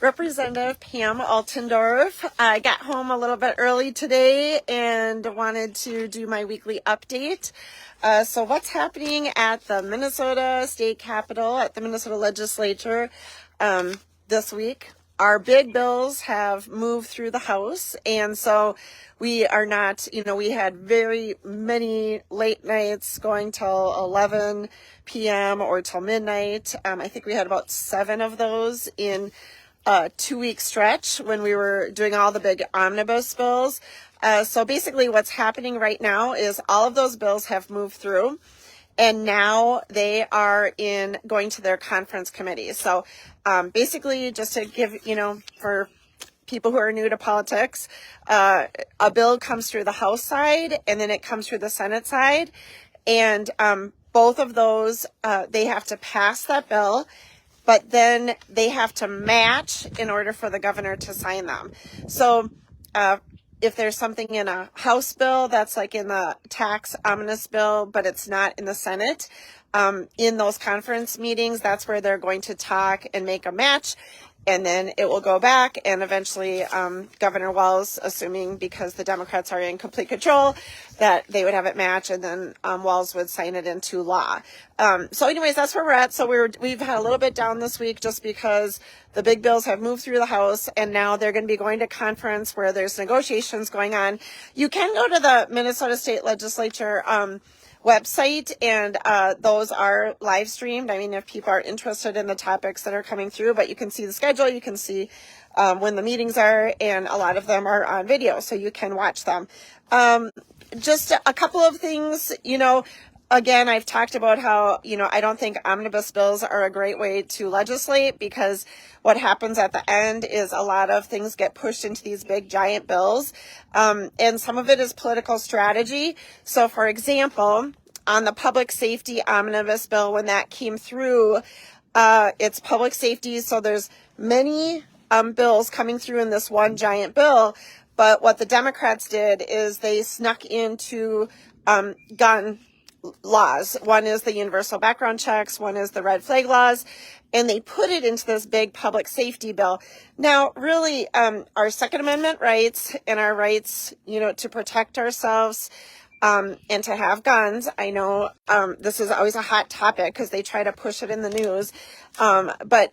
Representative Pam Altendorf. I got home a little bit early today and wanted to do my weekly update. So what's happening at the Minnesota State Capitol, at the Minnesota Legislature this week? Our big bills have moved through the House, and so we are not, we had very many late nights going till 11 p.m. or till midnight. I think we had about 7 of those in a 2-week stretch when we were doing all the big omnibus bills. So basically what's happening right now is all of those bills have moved through, and now they are going to their conference committees. So basically, just to give, for people who are new to politics, a bill comes through the House side and then it comes through the Senate side. And both of those, they have to pass that bill, but then they have to match in order for the governor to sign them. So if there's something in a House bill that's like in the tax omnibus bill, but it's not in the Senate, in those conference meetings, that's where they're going to talk and make a match. And then it will go back, and eventually Governor Walz, assuming because the Democrats are in complete control, that they would have it match, and then Walz would sign it into law. So anyways, that's where we're at. So we've had a little bit down this week just because the big bills have moved through the House, and now they're going to be going to conference where there's negotiations going on. You can go to the Minnesota State Legislature website, and those are live streamed. I mean, if people are interested in the topics that are coming through, but you can see the schedule, you can see when the meetings are, and a lot of them are on video, so you can watch them. Just a couple of things, again, I've talked about how, I don't think omnibus bills are a great way to legislate, because what happens at the end is a lot of things get pushed into these big giant bills. And some of it is political strategy. So for example, on the public safety omnibus bill, when that came through, it's public safety. So there's many bills coming through in this one giant bill. But what the Democrats did is they snuck into gun laws. One is the universal background checks, one is the red flag laws, and they put it into this big public safety bill. Now, really, our Second Amendment rights and our rights, to protect ourselves and to have guns. I know this is always a hot topic because they try to push it in the news, but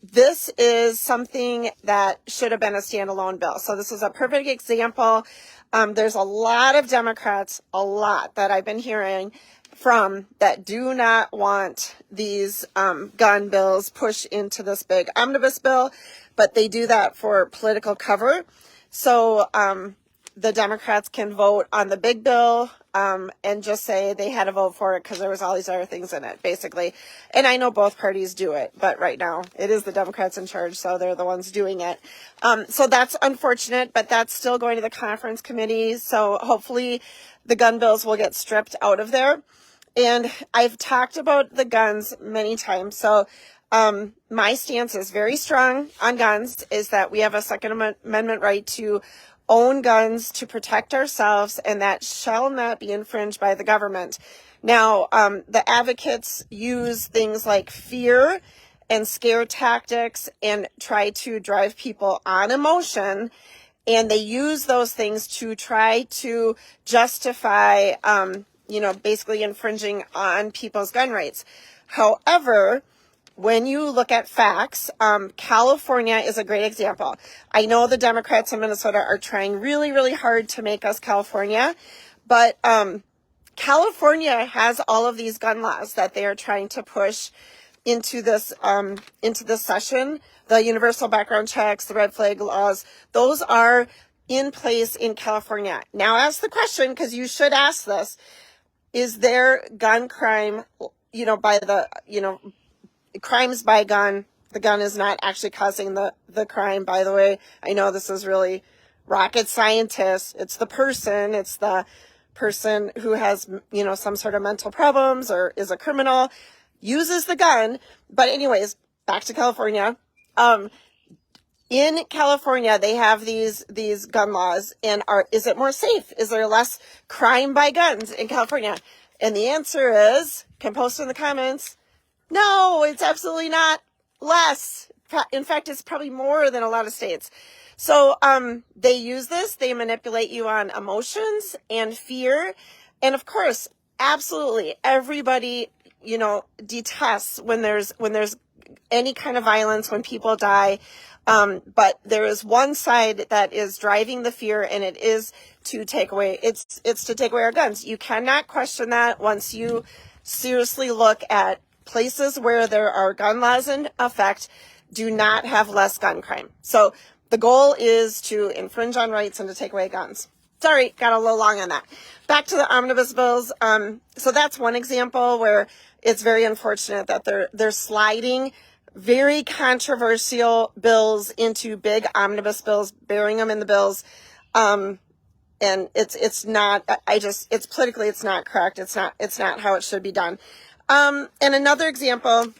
this is something that should have been a standalone bill. So this is a perfect example. There's a lot of Democrats, that I've been hearing from, that do not want these gun bills pushed into this big omnibus bill, but they do that for political cover. So the Democrats can vote on the big bill and just say they had to vote for it because there was all these other things in it, basically. And I know both parties do it, but right now it is the Democrats in charge, so they're the ones doing it. So that's unfortunate, but that's still going to the conference committee. So hopefully the gun bills will get stripped out of there. And I've talked about the guns many times. So my stance is very strong on guns, is that we have a Second Amendment right to own guns to protect ourselves, and that shall not be infringed by the government. Now, the advocates use things like fear and scare tactics and try to drive people on emotion, and they use those things to try to justify, basically infringing on people's gun rights. However, when you look at facts, California is a great example. I know the Democrats in Minnesota are trying really, really hard to make us California, but California has all of these gun laws that they are trying to push into this session. The universal background checks, the red flag laws, those are in place in California. Now ask the question, because you should ask this: is there gun crime, by the, crimes by gun? The gun is not actually causing the crime, by the way. I know this is really rocket scientist. It's the person who has, some sort of mental problems or is a criminal, uses the gun. But anyways, back to California. In California, they have these gun laws, and is it more safe? Is there less crime by guns in California? And the answer is, can post in the comments, no, it's absolutely not less. In fact, it's probably more than a lot of states. So they use this. They manipulate you on emotions and fear. And of course, absolutely, everybody, detests when there's any kind of violence, when people die. But there is one side that is driving the fear, and it is to take away, it's to take away our guns. You cannot question that once you seriously look at places where there are gun laws in effect, do not have less gun crime. So the goal is to infringe on rights and to take away guns. Sorry, got a little long on that. Back to the omnibus bills. So that's one example where it's very unfortunate that they're sliding very controversial bills into big omnibus bills, burying them in the bills. And it's not, it's politically, it's not correct. It's not how it should be done. And another example,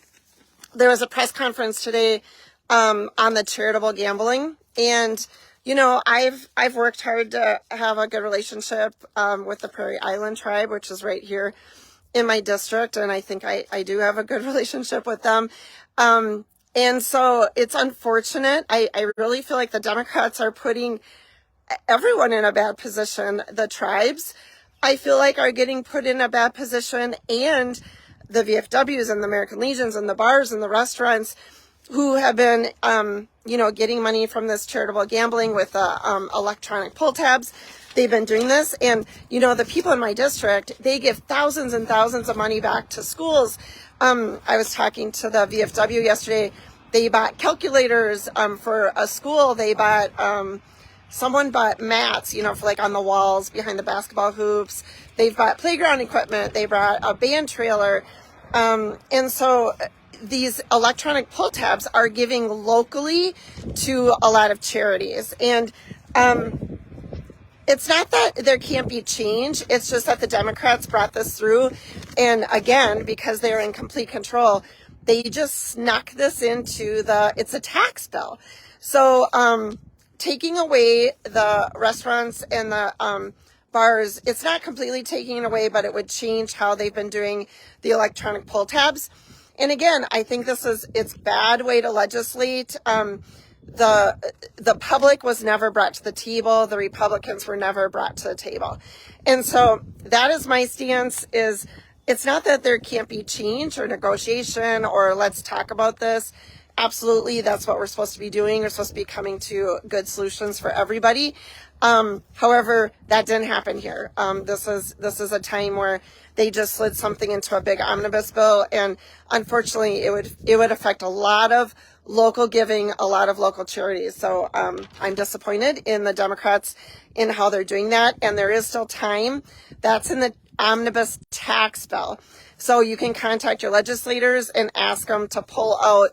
there was a press conference today, on the charitable gambling. And, I've worked hard to have a good relationship, with the Prairie Island tribe, which is right here in my district. And I think I do have a good relationship with them. And so it's unfortunate. I really feel like the Democrats are putting everyone in a bad position. The tribes, I feel like, are getting put in a bad position, and the VFWs and the American Legions and the bars and the restaurants who have been, getting money from this charitable gambling with electronic pull tabs. They've been doing this. And, the people in my district, they give thousands and thousands of money back to schools. I was talking to the VFW yesterday. They bought calculators for a school. They bought, someone bought mats, for like on the walls behind the basketball hoops. They've bought playground equipment. They brought a band trailer. And so these electronic pull tabs are giving locally to a lot of charities. And it's not that there can't be change. It's just that the Democrats brought this through. And again, because they're in complete control, they just snuck this into it's a tax bill. So taking away the restaurants and the bars, it's not completely taking it away, but it would change how they've been doing the electronic pull tabs. And again, I think it's bad way to legislate. The public was never brought to the table. The Republicans were never brought to the table. And so that is my stance. It's not that there can't be change or negotiation or let's talk about this. Absolutely, that's what we're supposed to be doing. We're supposed to be coming to good solutions for everybody. However, that didn't happen here. This is a time where they just slid something into a big omnibus bill, and unfortunately, it would affect a lot of local giving, a lot of local charities. So I'm disappointed in the Democrats in how they're doing that, and there is still time. That's in the omnibus tax bill. So you can contact your legislators and ask them to pull out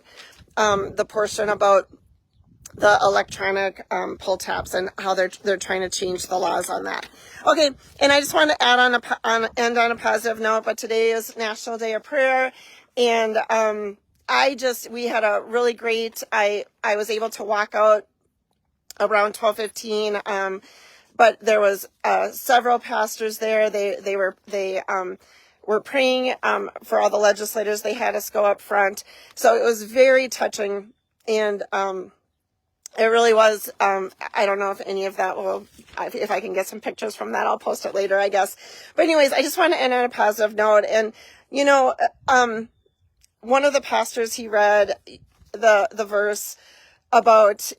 the portion about the electronic pull tabs and how they're trying to change the laws on that. Okay, and I just want to end on a positive note, but today is National Day of Prayer, and we had a really great, I was able to walk out around 12:15, but there was several pastors there. They were praying for all the legislators. They had us go up front. So it was very touching, and it really was. I don't know if any of that if I can get some pictures from that, I'll post it later, I guess. But anyways, I just want to end on a positive note. And, one of the pastors, he read the verse about,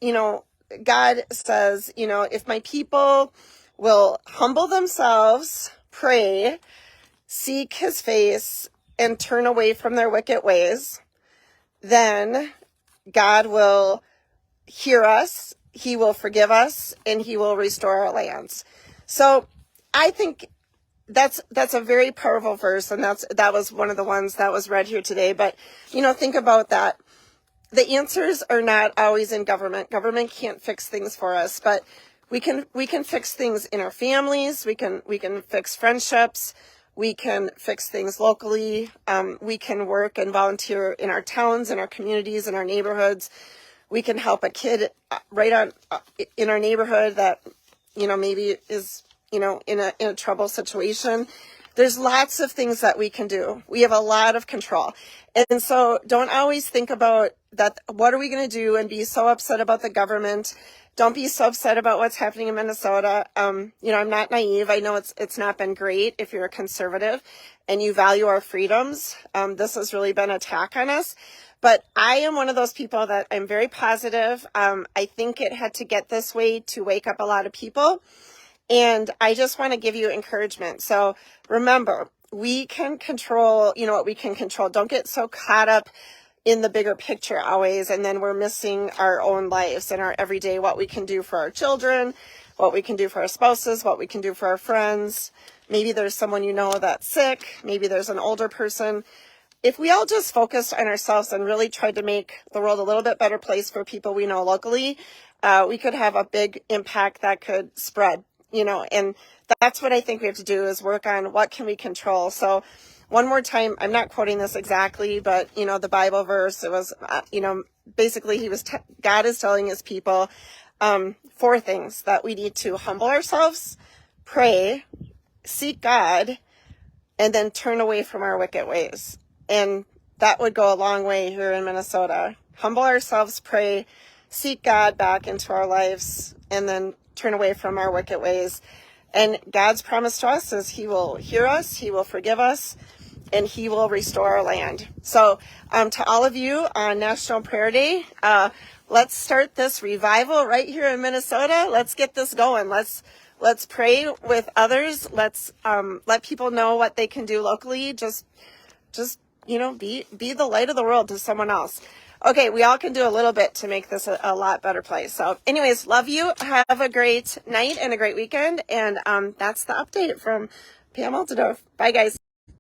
God says, if my people will humble themselves, pray, seek his face, and turn away from their wicked ways, then God will hear us, he will forgive us, and he will restore our lands. So I think that's a very powerful verse, and that was one of the ones that was read here today. But think about that. The answers are not always in government. Government can't fix things for us, but we can fix things in our families. We can fix friendships. We can fix things locally. We can work and volunteer in our towns, in our communities, in our neighborhoods. We can help a kid in our neighborhood that maybe is in a trouble situation. there's lots of things that we can do. We have a lot of control. And so don't always think about that. What are we going to do, and be so upset about the government? Don't be so upset about what's happening in Minnesota. I'm not naive. I know it's not been great if you're a conservative and you value our freedoms. This has really been an attack on us. But I am one of those people that I'm very positive. I think it had to get this way to wake up a lot of people. And I just want to give you encouragement. So remember, we can control, what we can control. Don't get so caught up in the bigger picture always, and then we're missing our own lives and our everyday, what we can do for our children, what we can do for our spouses, what we can do for our friends. Maybe there's someone that's sick. Maybe there's an older person. If we all just focused on ourselves and really tried to make the world a little bit better place for people we know locally, we could have a big impact that could spread, and that's what I think we have to do, is work on what can we control. So one more time, I'm not quoting this exactly, but, the Bible verse, it was, basically God is telling his people, 4 things that we need to: humble ourselves, pray, seek God, and then turn away from our wicked ways. And that would go a long way here in Minnesota. Humble ourselves, pray, seek God back into our lives, and then turn away from our wicked ways. And God's promise to us is he will hear us, he will forgive us, and he will restore our land. So to all of you on National Prayer Day, let's start this revival right here in Minnesota. Let's get this going. Let's pray with others. Let's let people know what they can do locally. Just be the light of the world to someone else. Okay, we all can do a little bit to make this a lot better place. So anyways, love you. Have a great night and a great weekend. And that's the update from Pam Altendorf. Bye, guys.